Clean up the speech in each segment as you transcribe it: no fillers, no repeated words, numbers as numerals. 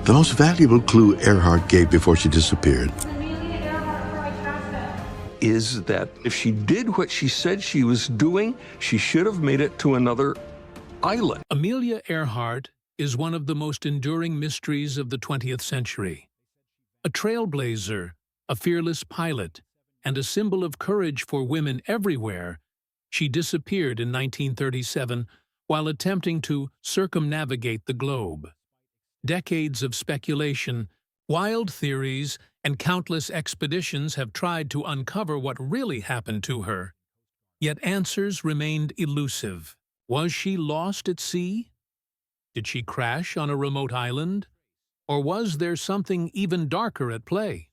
The most valuable clue Earhart gave before she disappeared is that if she did what she said she was doing, she should have made it to another island. Amelia Earhart is one of the most enduring mysteries of the 20th century. A trailblazer, a fearless pilot, and a symbol of courage for women everywhere, she disappeared in 1937 while attempting to circumnavigate the globe. Decades of speculation, wild theories, and countless expeditions have tried to uncover what really happened to her. Yet answers remained elusive. Was she lost at sea? Did she crash on a remote island? Or was there something even darker at play?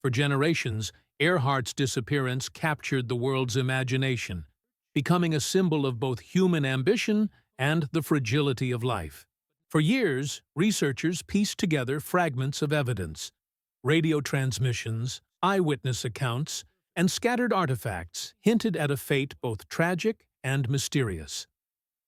For generations, Earhart's disappearance captured the world's imagination, becoming a symbol of both human ambition and the fragility of life. For years, researchers pieced together fragments of evidence, radio transmissions, eyewitness accounts, and scattered artifacts hinted at a fate both tragic and mysterious.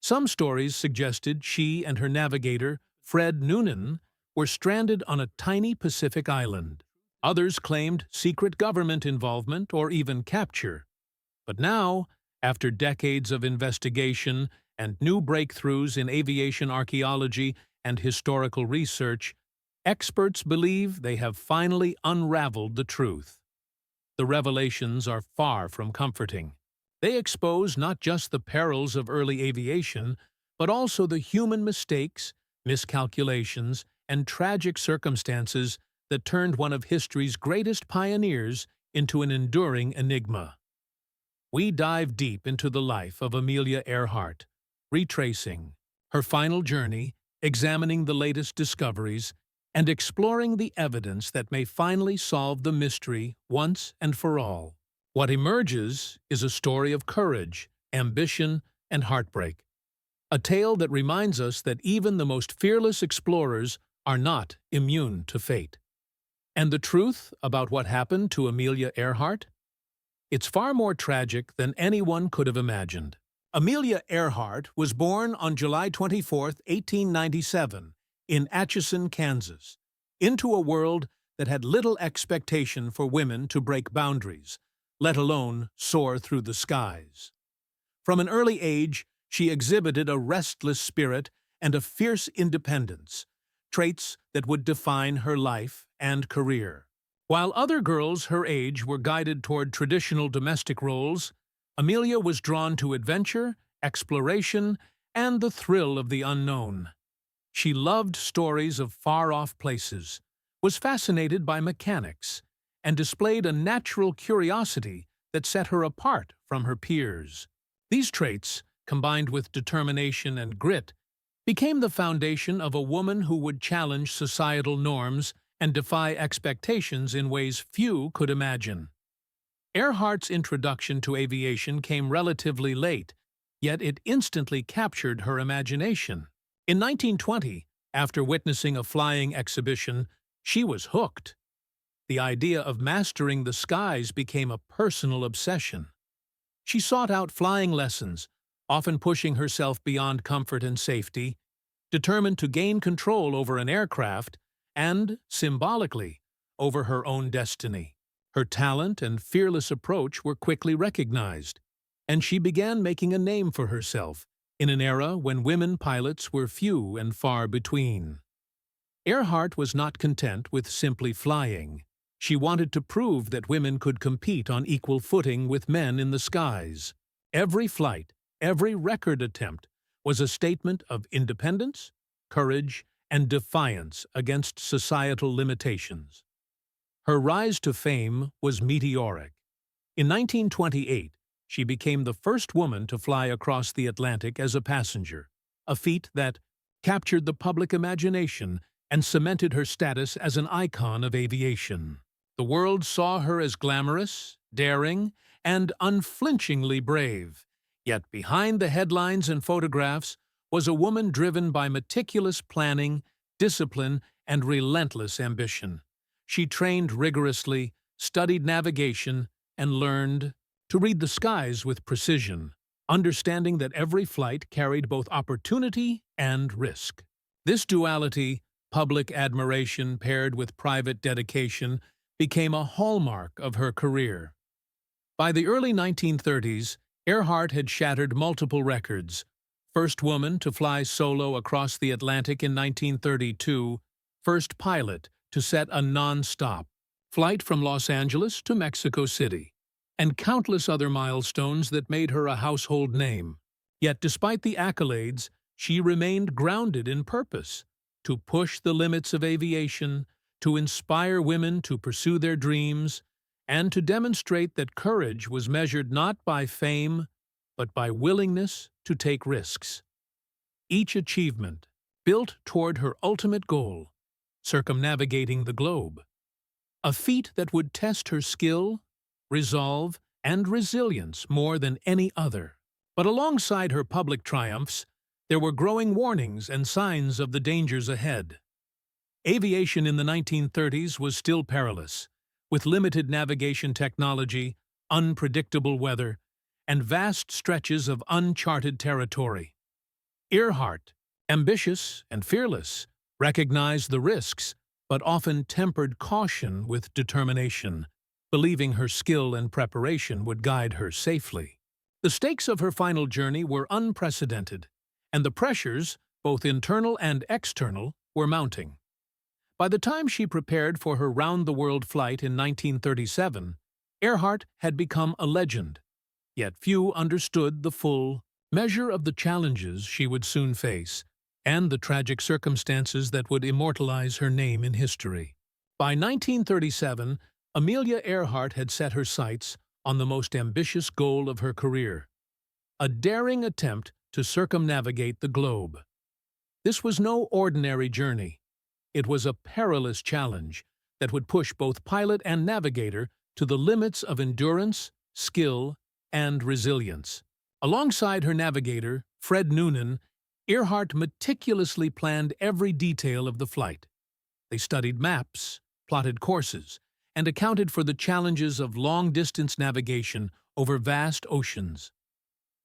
Some stories suggested she and her navigator, Fred Noonan, were stranded on a tiny Pacific island. Others claimed secret government involvement or even capture. But now, after decades of investigation and new breakthroughs in aviation archaeology and historical research, experts believe they have finally unraveled the truth. The revelations are far from comforting. They expose not just the perils of early aviation, but also the human mistakes, miscalculations, and tragic circumstances that turned one of history's greatest pioneers into an enduring enigma. We dive deep into the life of Amelia Earhart, retracing her final journey, examining the latest discoveries, and exploring the evidence that may finally solve the mystery once and for all. What emerges is a story of courage, ambition, and heartbreak. A tale that reminds us that even the most fearless explorers are not immune to fate. And the truth about what happened to Amelia Earhart? It's far more tragic than anyone could have imagined. Amelia Earhart was born on July 24, 1897, in Atchison, Kansas, into a world that had little expectation for women to break boundaries, let alone soar through the skies. From an early age, she exhibited a restless spirit and a fierce independence, traits that would define her life and career. While other girls her age were guided toward traditional domestic roles, Amelia was drawn to adventure, exploration, and the thrill of the unknown. She loved stories of far-off places, was fascinated by mechanics, and displayed a natural curiosity that set her apart from her peers. These traits, combined with determination and grit, became the foundation of a woman who would challenge societal norms and defy expectations in ways few could imagine. Earhart's introduction to aviation came relatively late, yet it instantly captured her imagination. In 1920, after witnessing a flying exhibition, she was hooked. The idea of mastering the skies became a personal obsession. She sought out flying lessons, often pushing herself beyond comfort and safety, determined to gain control over an aircraft and, symbolically, over her own destiny. Her talent and fearless approach were quickly recognized, and she began making a name for herself in an era when women pilots were few and far between. Earhart was not content with simply flying. She wanted to prove that women could compete on equal footing with men in the skies. Every flight, every record attempt, was a statement of independence, courage, and defiance against societal limitations. Her rise to fame was meteoric. In 1928, she became the first woman to fly across the Atlantic as a passenger, a feat that captured the public imagination and cemented her status as an icon of aviation. The world saw her as glamorous, daring, and unflinchingly brave. Yet behind the headlines and photographs was a woman driven by meticulous planning, discipline, and relentless ambition. She trained rigorously, studied navigation, and learned to read the skies with precision, understanding that every flight carried both opportunity and risk. This duality, Public admiration paired with private dedication became a hallmark of her career. By the early 1930s, Earhart had shattered multiple records. First woman to fly solo across the Atlantic in 1932, first pilot to set a non-stop flight from Los Angeles to Mexico City, and countless other milestones that made her a household name. Yet despite the accolades, she remained grounded in purpose, to push the limits of aviation, to inspire women to pursue their dreams, and to demonstrate that courage was measured not by fame, but by willingness to take risks. Each achievement built toward her ultimate goal, circumnavigating the globe. A feat that would test her skill, resolve, and resilience more than any other. But alongside her public triumphs, there were growing warnings and signs of the dangers ahead. Aviation in the 1930s was still perilous, with limited navigation technology, unpredictable weather, and vast stretches of uncharted territory. Earhart, ambitious and fearless, recognized the risks, but often tempered caution with determination, believing her skill and preparation would guide her safely. The stakes of her final journey were unprecedented, and the pressures, both internal and external, were mounting. By the time she prepared for her round-the-world flight in 1937, Earhart had become a legend, yet few understood the full measure of the challenges she would soon face and the tragic circumstances that would immortalize her name in history. By 1937, Amelia Earhart had set her sights on the most ambitious goal of her career, a daring attempt to circumnavigate the globe. This was no ordinary journey. It was a perilous challenge that would push both pilot and navigator to the limits of endurance, skill, and resilience. Alongside her navigator, Fred Noonan, Earhart meticulously planned every detail of the flight. They studied maps, plotted courses, and accounted for the challenges of long-distance navigation over vast oceans.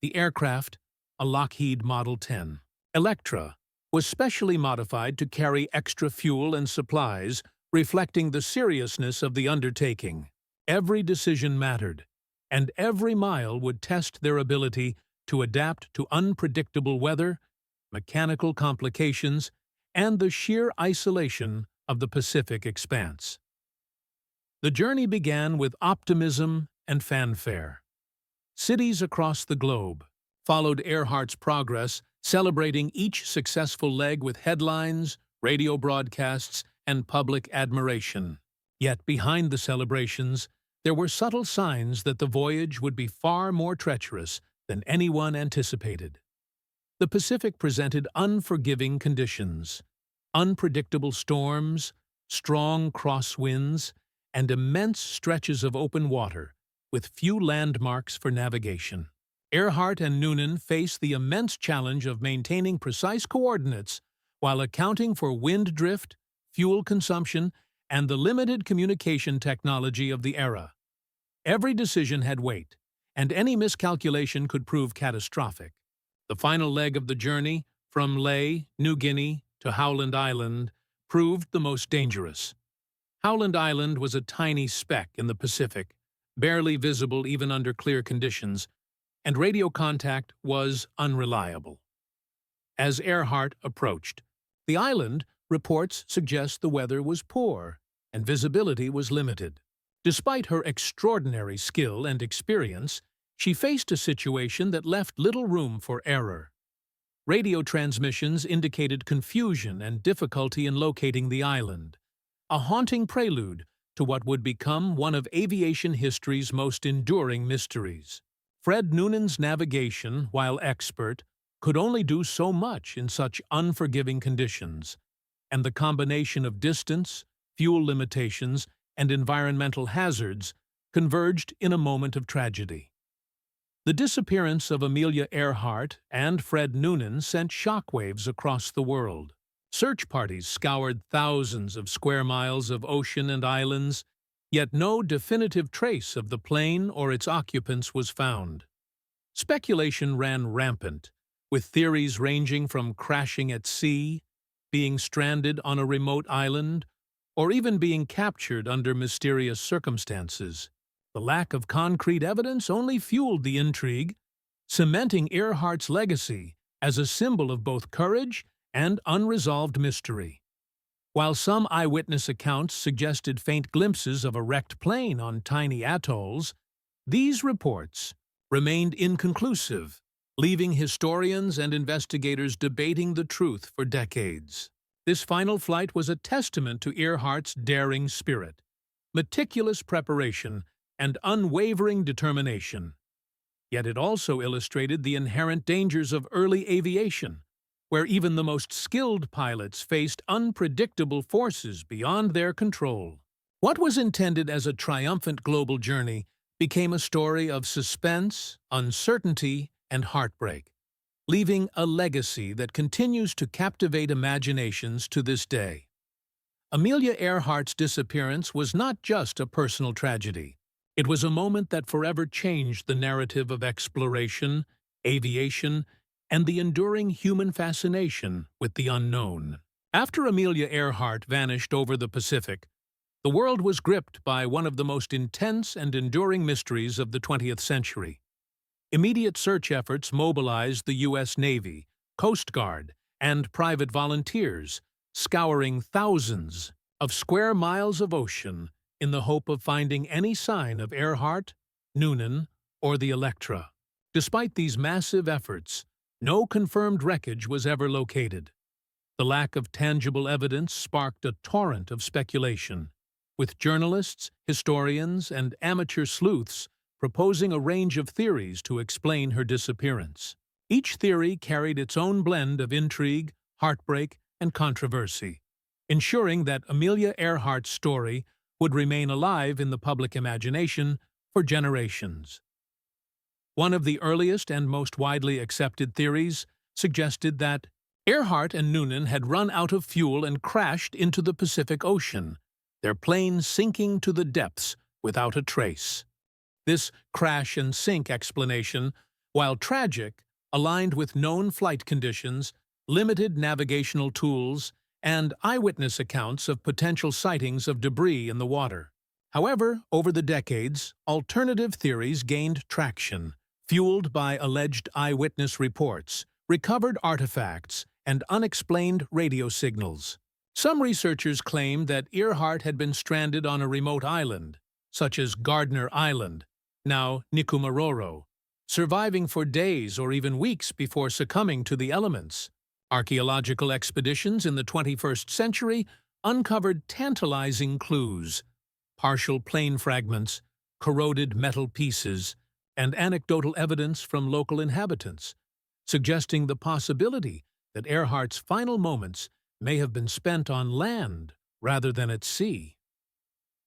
The aircraft, a Lockheed Model 10 Electra, was specially modified to carry extra fuel and supplies, reflecting the seriousness of the undertaking. Every decision mattered, and every mile would test their ability to adapt to unpredictable weather, mechanical complications, and the sheer isolation of the Pacific expanse. The journey began with optimism and fanfare. Cities across the globe followed Earhart's progress, celebrating each successful leg with headlines, radio broadcasts, and public admiration. Yet behind the celebrations, there were subtle signs that the voyage would be far more treacherous than anyone anticipated. The Pacific presented unforgiving conditions, unpredictable storms, strong crosswinds, and immense stretches of open water, with few landmarks for navigation. Earhart and Noonan faced the immense challenge of maintaining precise coordinates while accounting for wind drift, fuel consumption, and the limited communication technology of the era. Every decision had weight, and any miscalculation could prove catastrophic. The final leg of the journey, from Lae, New Guinea, to Howland Island, proved the most dangerous. Howland Island was a tiny speck in the Pacific, barely visible even under clear conditions, and radio contact was unreliable. As Earhart approached the island, reports suggest the weather was poor and visibility was limited. Despite her extraordinary skill and experience, she faced a situation that left little room for error. Radio transmissions indicated confusion and difficulty in locating the island, a haunting prelude to what would become one of aviation history's most enduring mysteries. Fred Noonan's navigation, while expert, could only do so much in such unforgiving conditions, and the combination of distance, fuel limitations, and environmental hazards converged in a moment of tragedy. The disappearance of Amelia Earhart and Fred Noonan sent shockwaves across the world. Search parties scoured thousands of square miles of ocean and islands, yet no definitive trace of the plane or its occupants was found. Speculation ran rampant, with theories ranging from crashing at sea, being stranded on a remote island, or even being captured under mysterious circumstances. The lack of concrete evidence only fueled the intrigue, cementing Earhart's legacy as a symbol of both courage and unresolved mystery. While some eyewitness accounts suggested faint glimpses of a wrecked plane on tiny atolls, these reports remained inconclusive, leaving historians and investigators debating the truth for decades. This final flight was a testament to Earhart's daring spirit, meticulous preparation, and unwavering determination. Yet it also illustrated the inherent dangers of early aviation, where even the most skilled pilots faced unpredictable forces beyond their control. What was intended as a triumphant global journey became a story of suspense, uncertainty, and heartbreak, leaving a legacy that continues to captivate imaginations to this day. Amelia Earhart's disappearance was not just a personal tragedy. It was a moment that forever changed the narrative of exploration, aviation, and the enduring human fascination with the unknown. After Amelia Earhart vanished over the Pacific, the world was gripped by one of the most intense and enduring mysteries of the 20th century. Immediate search efforts mobilized the U.S. Navy, Coast Guard, and private volunteers, scouring thousands of square miles of ocean in the hope of finding any sign of Earhart, Noonan, or the Electra. Despite these massive efforts, no confirmed wreckage was ever located. The lack of tangible evidence sparked a torrent of speculation, with journalists, historians, and amateur sleuths proposing a range of theories to explain her disappearance. Each theory carried its own blend of intrigue, heartbreak, and controversy, ensuring that Amelia Earhart's story would remain alive in the public imagination for generations. One of the earliest and most widely accepted theories suggested that Earhart and Noonan had run out of fuel and crashed into the Pacific Ocean, their plane sinking to the depths without a trace. This crash and sink explanation, while tragic, aligned with known flight conditions, limited navigational tools, and eyewitness accounts of potential sightings of debris in the water. However, over the decades, alternative theories gained traction, fueled by alleged eyewitness reports, recovered artifacts, and unexplained radio signals. Some researchers claim that Earhart had been stranded on a remote island, such as Gardner Island, now Nikumaroro, surviving for days or even weeks before succumbing to the elements. Archaeological expeditions in the 21st century uncovered tantalizing clues: partial plane fragments, corroded metal pieces, and anecdotal evidence from local inhabitants, suggesting the possibility that Earhart's final moments may have been spent on land rather than at sea.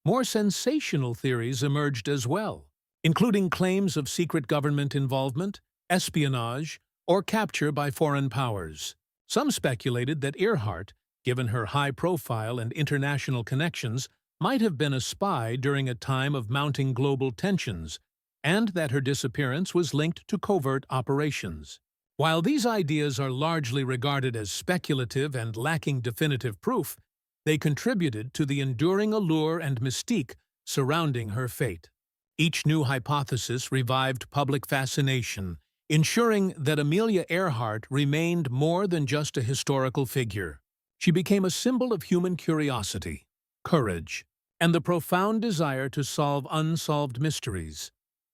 More sensational theories emerged as well, including claims of secret government involvement, espionage, or capture by foreign powers. Some speculated that Earhart, given her high profile and international connections, might have been a spy during a time of mounting global tensions, and that her disappearance was linked to covert operations. While these ideas are largely regarded as speculative and lacking definitive proof, they contributed to the enduring allure and mystique surrounding her fate. Each new hypothesis revived public fascination, ensuring that Amelia Earhart remained more than just a historical figure. She became a symbol of human curiosity, courage, and the profound desire to solve unsolved mysteries.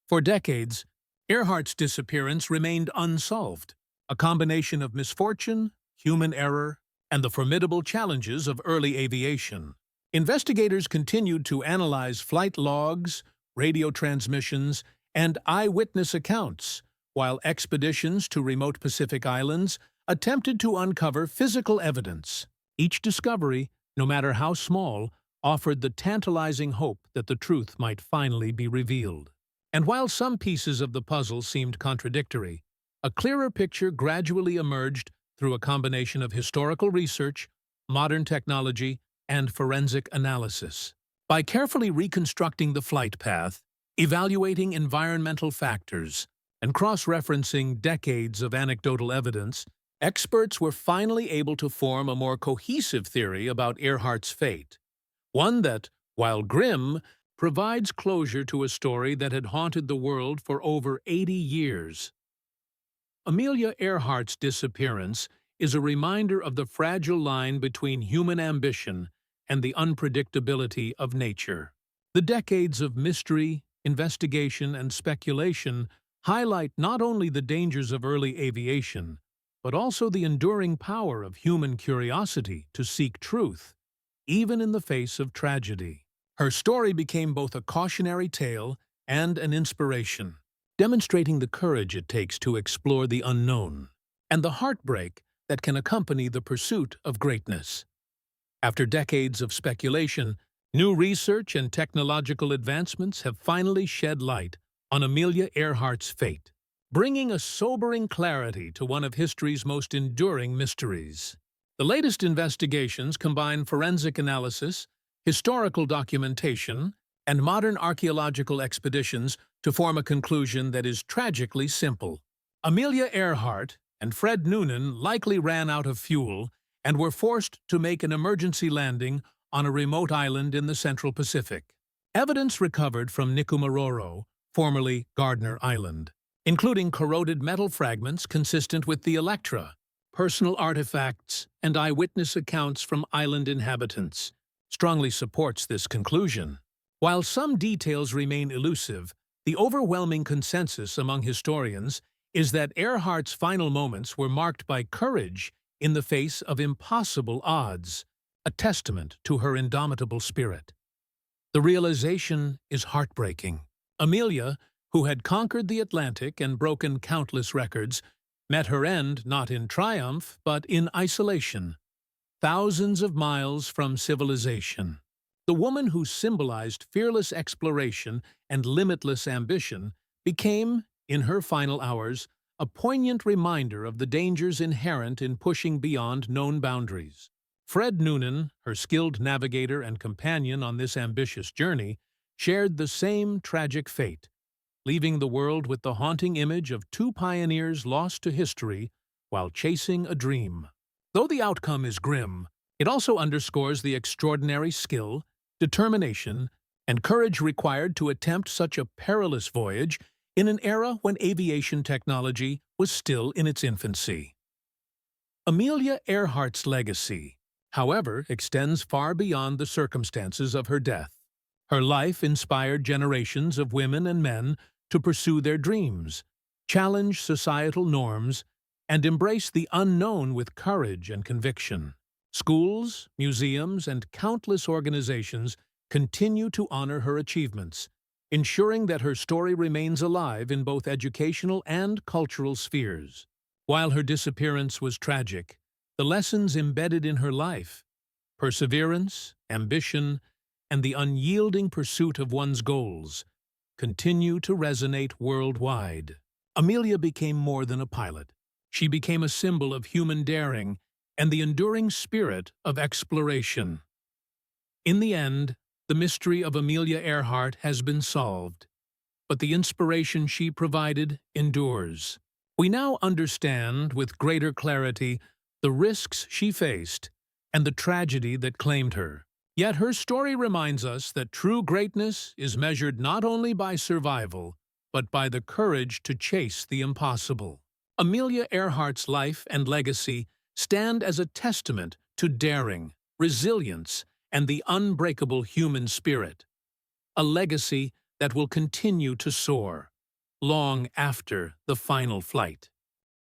For decades, Earhart's disappearance remained unsolved, a combination of misfortune, human error, and the formidable challenges of early aviation. Investigators continued to analyze flight logs, radio transmissions, and eyewitness accounts, while expeditions to remote Pacific islands attempted to uncover physical evidence. Each discovery, no matter how small, offered the tantalizing hope that the truth might finally be revealed. And while some pieces of the puzzle seemed contradictory, a clearer picture gradually emerged through a combination of historical research, modern technology, and forensic analysis. By carefully reconstructing the flight path, evaluating environmental factors, and cross-referencing decades of anecdotal evidence, experts were finally able to form a more cohesive theory about Earhart's fate, one that, while grim, provides closure to a story that had haunted the world for over 80 years. Amelia Earhart's disappearance is a reminder of the fragile line between human ambition and the unpredictability of nature. The decades of mystery, investigation, and speculation highlight not only the dangers of early aviation, but also the enduring power of human curiosity to seek truth, even in the face of tragedy. Her story became both a cautionary tale and an inspiration, demonstrating the courage it takes to explore the unknown and the heartbreak that can accompany the pursuit of greatness. After decades of speculation, new research and technological advancements have finally shed light on Amelia Earhart's fate, bringing a sobering clarity to one of history's most enduring mysteries. The latest investigations combine forensic analysis, historical documentation, and modern archaeological expeditions to form a conclusion that is tragically simple. Amelia Earhart and Fred Noonan likely ran out of fuel and were forced to make an emergency landing on a remote island in the Central Pacific. Evidence recovered from Nikumaroro, formerly Gardner Island, including corroded metal fragments consistent with the Electra, personal artifacts, and eyewitness accounts from island inhabitants, strongly supports this conclusion. While some details remain elusive, the overwhelming consensus among historians is that Earhart's final moments were marked by courage in the face of impossible odds, a testament to her indomitable spirit. The realization is heartbreaking. Amelia, who had conquered the Atlantic and broken countless records, met her end not in triumph but in isolation, thousands of miles from civilization. The woman who symbolized fearless exploration and limitless ambition became, in her final hours, a poignant reminder of the dangers inherent in pushing beyond known boundaries. Fred Noonan, her skilled navigator and companion on this ambitious journey, shared the same tragic fate, leaving the world with the haunting image of two pioneers lost to history while chasing a dream. Though the outcome is grim, it also underscores the extraordinary skill, determination, and courage required to attempt such a perilous voyage in an era when aviation technology was still in its infancy. Amelia Earhart's legacy, however, extends far beyond the circumstances of her death. Her life inspired generations of women and men to pursue their dreams, challenge societal norms, and embrace the unknown with courage and conviction. Schools, museums, and countless organizations continue to honor her achievements, ensuring that her story remains alive in both educational and cultural spheres. While her disappearance was tragic, the lessons embedded in her life, perseverance, ambition, and the unyielding pursuit of one's goals, continue to resonate worldwide. Amelia became more than a pilot. She became a symbol of human daring and the enduring spirit of exploration. In the end, the mystery of Amelia Earhart has been solved, but the inspiration she provided endures. We now understand with greater clarity the risks she faced and the tragedy that claimed her. Yet her story reminds us that true greatness is measured not only by survival, but by the courage to chase the impossible. Amelia Earhart's life and legacy stand as a testament to daring, resilience, and the unbreakable human spirit, a legacy that will continue to soar long after the final flight.